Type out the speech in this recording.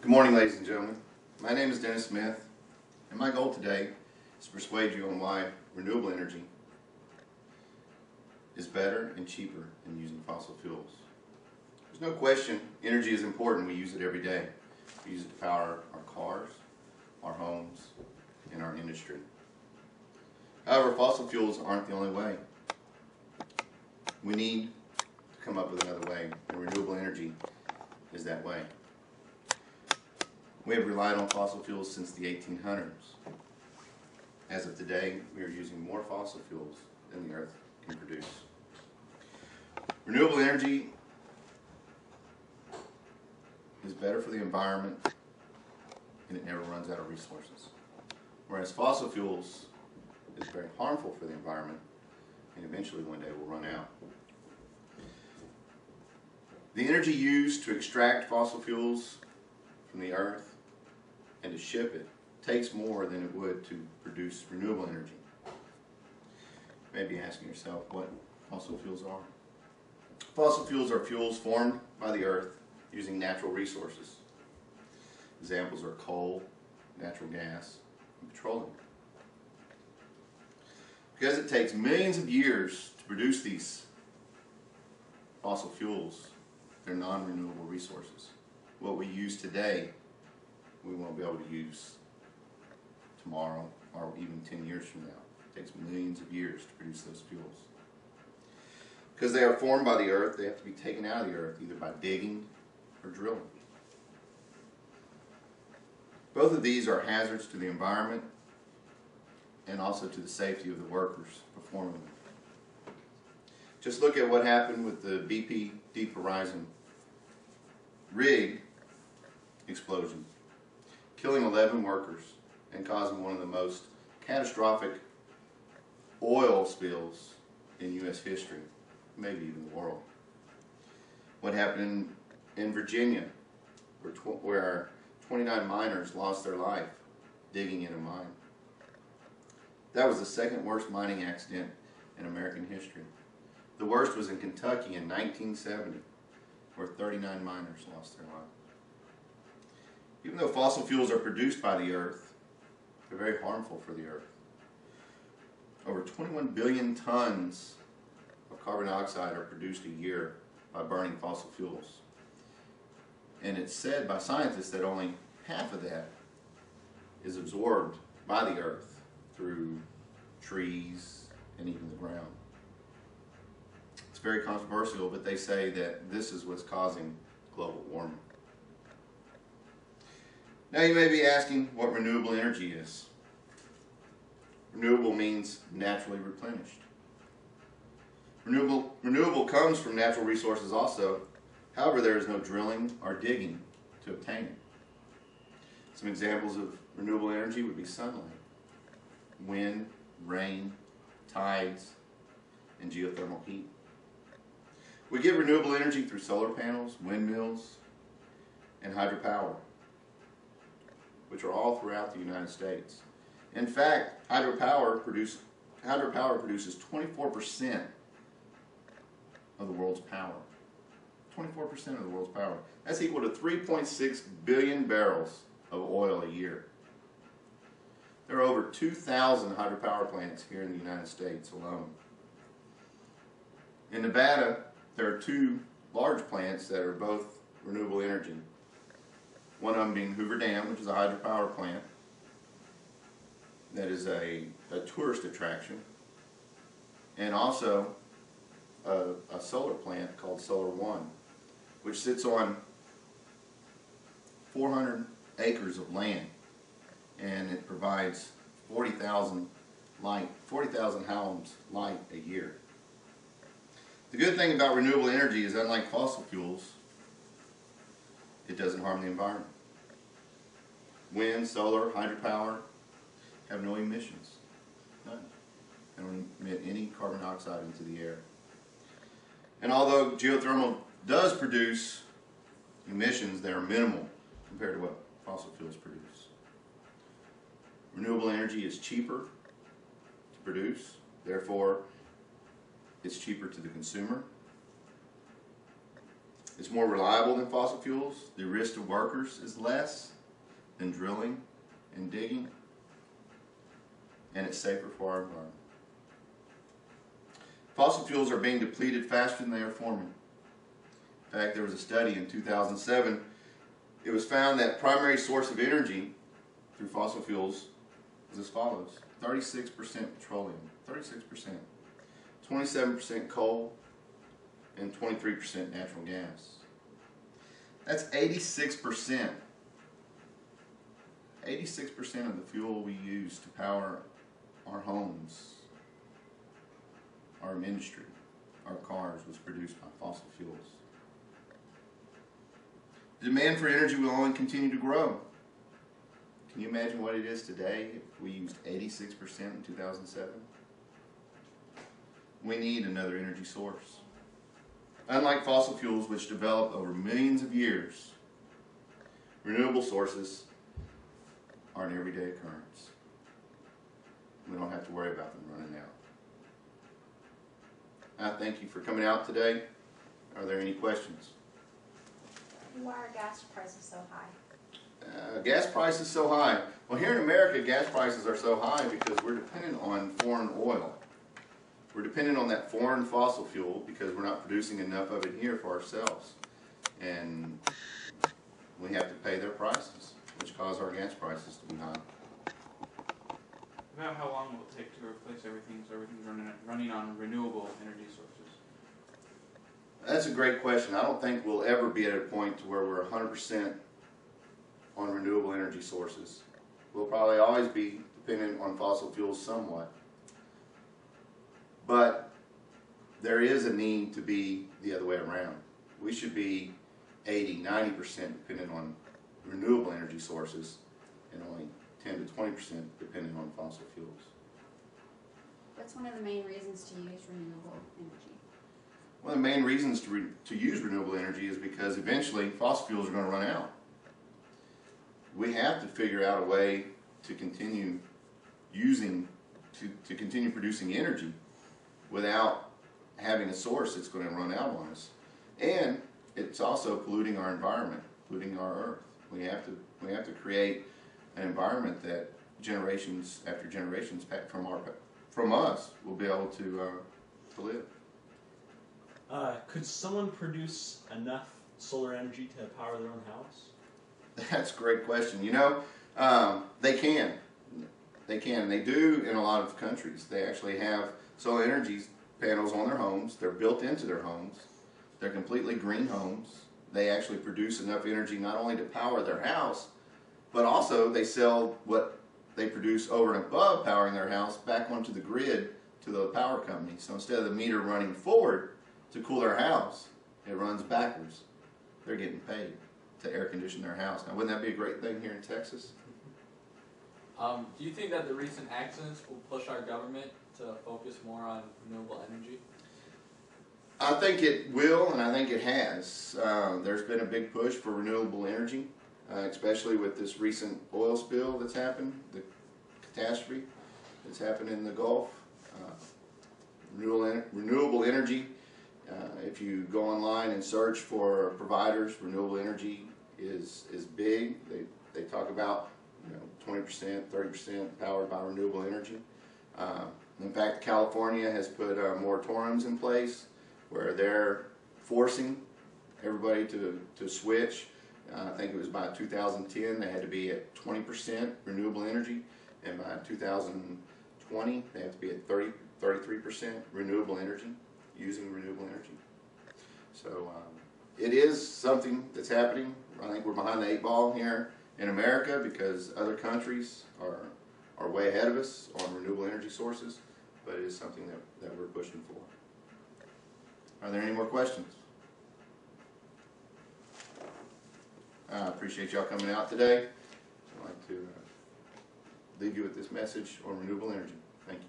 Good morning, ladies and gentlemen. My name is Dennis Smith, and my goal today is to persuade you on why renewable energy is better and cheaper than using fossil fuels. There's no question energy is important. We use it every day. We use it to power our cars, our homes, and our industry. However, fossil fuels aren't the only way. We need to come up with another way, and renewable energy is that way. We have relied on fossil fuels since the 1800s. As of today, we are using more fossil fuels than the Earth can produce. Renewable energy is better for the environment, and it never runs out of resources. Whereas fossil fuels is very harmful for the environment, and eventually one day will run out. The energy used to extract fossil fuels from the Earth and to ship it takes more than it would to produce renewable energy. You may be asking yourself what fossil fuels are. Fossil fuels are fuels formed by the Earth using natural resources. Examples are coal, natural gas, and petroleum. Because it takes millions of years to produce these fossil fuels, they're non-renewable resources. What we use today, we won't be able to use tomorrow or even 10 years from now. It takes millions of years to produce those fuels. Because they are formed by the Earth, they have to be taken out of the Earth either by digging or drilling. Both of these are hazards to the environment and also to the safety of the workers performing them. Just look at what happened with the BP Deep Horizon rig explosion, killing 11 workers and causing one of the most catastrophic oil spills in U.S. history, maybe even the world. What happened in Virginia, where 29 miners lost their life digging in a mine. That was the second worst mining accident in American history. The worst was in Kentucky in 1970, where 39 miners lost their lives. Even though fossil fuels are produced by the Earth, they're very harmful for the Earth. Over 21 billion tons of carbon dioxide are produced a year by burning fossil fuels. And it's said by scientists that only half of that is absorbed by the Earth through trees and even the ground. It's very controversial, but they say that this is what's causing global warming. Now you may be asking what renewable energy is. Renewable means naturally replenished. Renewable comes from natural resources also. However, there is no drilling or digging to obtain it. Some examples of renewable energy would be sunlight, wind, rain, tides, and geothermal heat. We get renewable energy through solar panels, windmills, and hydropower, which are all throughout the United States. In fact, hydropower produces 24% of the world's power. 24% of the world's power. That's equal to 3.6 billion barrels of oil a year. There are over 2,000 hydropower plants here in the United States alone. In Nevada, there are two large plants that are both renewable energy. One of them being Hoover Dam, which is a hydropower plant that is a tourist attraction, and also a solar plant called Solar One, which sits on 400 acres of land, and it provides 40,000 homes light a year. The good thing about renewable energy is, unlike fossil fuels, it doesn't harm the environment. Wind, solar, hydropower have no emissions. None. They don't emit any carbon dioxide into the air. And although geothermal does produce emissions, they are minimal compared to what fossil fuels produce. Renewable energy is cheaper to produce, therefore it's cheaper to the consumer. It's more reliable than fossil fuels. The risk to workers is less than drilling and digging. And it's safer for our environment. Fossil fuels are being depleted faster than they are forming. In fact, there was a study in 2007. It was found that primary source of energy through fossil fuels is as follows: 36% petroleum, 36%, 27% coal, and 23% natural gas. That's 86%. 86% of the fuel we use to power our homes, our industry, our cars was produced by fossil fuels. The demand for energy will only continue to grow. Can you imagine what it is today if we used 86% in 2007? We need another energy source. Unlike fossil fuels, which develop over millions of years, renewable sources are an everyday occurrence. We don't have to worry about them running out. I thank you for coming out today. Are there any questions? Why are gas prices so high? Gas prices so high. Well, here in America, gas prices are so high because we're dependent on foreign oil. We're dependent on that foreign fossil fuel because we're not producing enough of it here for ourselves. And we have to pay their prices, which cause our gas prices to be high. About how long will it take to replace everything so everything's running on renewable energy sources? That's a great question. I don't think we'll ever be at a point to where we're 100% on renewable energy sources. We'll probably always be dependent on fossil fuels somewhat. But there is a need to be the other way around. We should be 80, 90% dependent on renewable energy sources and only 10 to 20% dependent on fossil fuels. What's one of the main reasons to use renewable energy? One of the main reasons to use renewable energy is because eventually fossil fuels are going to run out. We have to figure out a way to continue to continue producing energy without having a source that's going to run out on us. And it's also polluting our environment, polluting our earth. We have to create an environment that generations after generations from us will be able to live. Could someone produce enough solar energy to power their own house? That's a great question. You know, they can. They can. They do in a lot of countries. They actually have solar energy panels on their homes. They're built into their homes. They're completely green homes. They actually produce enough energy not only to power their house, but also they sell what they produce over and above powering their house back onto the grid to the power company. So instead of the meter running forward to cool their house, it runs backwards. They're getting paid to air condition their house. Now, wouldn't that be a great thing here in Texas? Do you think that the recent accidents will push our government to focus more on renewable energy? I think it will, and I think it has. There's been a big push for renewable energy, especially with this recent oil spill that's happened, the catastrophe that's happened in the Gulf. Renewable energy, if you go online and search for providers, renewable energy is big. They talk about 20%, 30% powered by renewable energy. In fact, California has put moratoriums in place where they're forcing everybody to switch. I think it was by 2010 they had to be at 20% renewable energy, and by 2020 they have to be at 33% renewable energy, using renewable energy. So it is something that's happening. I think we're behind the 8 ball here in America because other countries are way ahead of us on renewable energy sources, but it is something that we're pushing for. Are there any more questions? I appreciate y'all coming out today. I'd like to leave you with this message on renewable energy. Thank you.